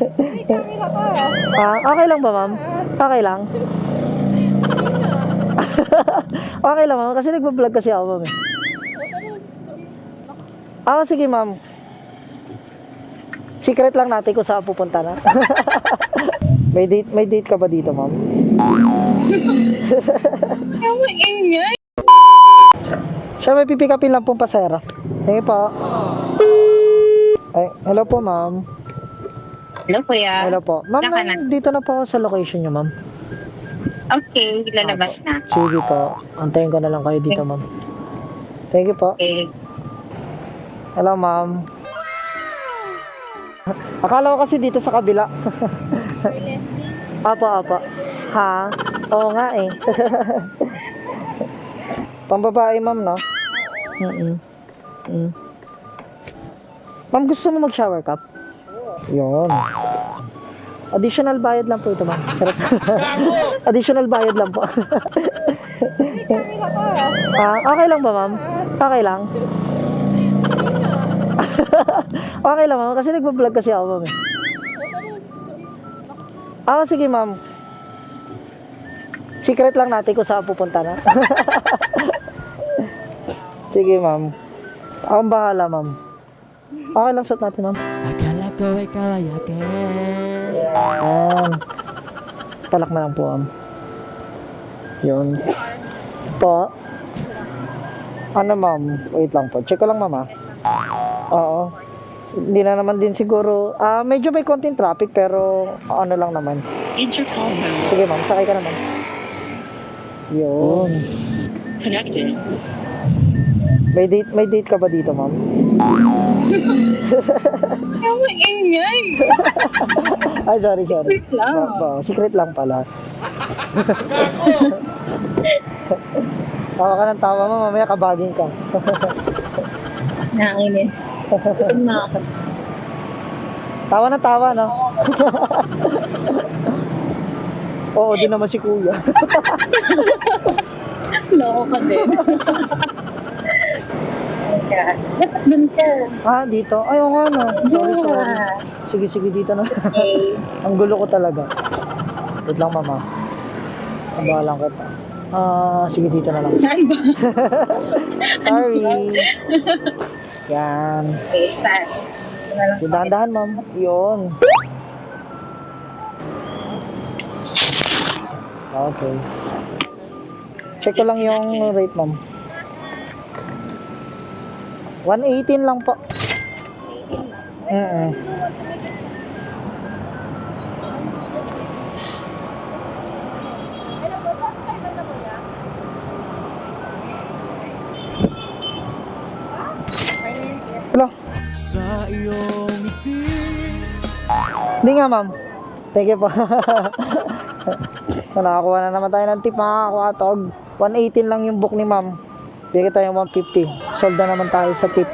May camera ka. Okay lang ba, ma'am? Okay lang. Okay lang, ma'am. Kasi nagpa-vlog kasi ako, ma'am. Sige, ma'am. Secret lang natin kung saan pupunta na. May date ka ba dito, ma'am? Ang ingay. Siya, may pipick upin lang pong pasero. Sige po. Ay, hello po, ma'am. Hello, kuya. Hello po. Ma'am, Saan ka na? dito na po ako sa location niyo, ma'am. Okay, lalabas na. Sige po. Antayin ko na lang kayo dito, ma'am. Thank you po. Okay. Hello, ma'am. Akala ko kasi dito sa kabila. Apa. Ha? Oo nga eh. Pambabae, ma'am, no? Ma'am, gusto mo mag-shower cup? Yun. Additional bayad lang po ito, ma'am. Additional bayad lang po. May camera ka. Okay lang ba, ma'am? Okay lang. Okay lang, ma'am. Kasi nagpa-vlog kasi ako, ma'am. Sige, ma'am. Secret lang natin kung saan pupunta na. Sige, ma'am. Akong bahala, ma'am. Okay lang suot natin, ma'am. Akala ko ikaw ay akin. Ayan. Talak na lang po, ma'am. Yun. Po. Ano, ma'am? Wait lang po. Check ko lang, ma'am, ha? Oo. Hindi na naman din siguro. Medyo may konting traffic, pero ano lang naman. Sige, ma'am. Sakay ka naman. Yun. Connected. May date ka ba dito, ma'am? Ang ingay. Ay, sorry. Secret lang. Secret lang pala. Tawa ka ng tawa mo, mamaya kabaging ka. Nainis. Gutom na ako. Tawa na tawa, no? Oo, din naman si kuya. Loko ka din. Dapat dun ka. Dito? Ay, oo nga, no? Sorry. Sige, dito na. Ang gulo ko talaga. Wait lang, mama. Nabalang kita. Sige, dito na lang. Saan ba? Sorry. Yan. Okay, saan? Yung dahan-dahan, ma'am. Yun. Okay. Check ko lang yung rate, ma'am. 118 lang po. 118 lang? Hello? Sa iyong ngiti. Hindi nga, ma'am. Thank you po. Nakakuha na naman tayo ng tip, mga kakwatog. 118 lang yung book ni ma'am. Bigyan tayo 150. Sold na naman tayo sa tip.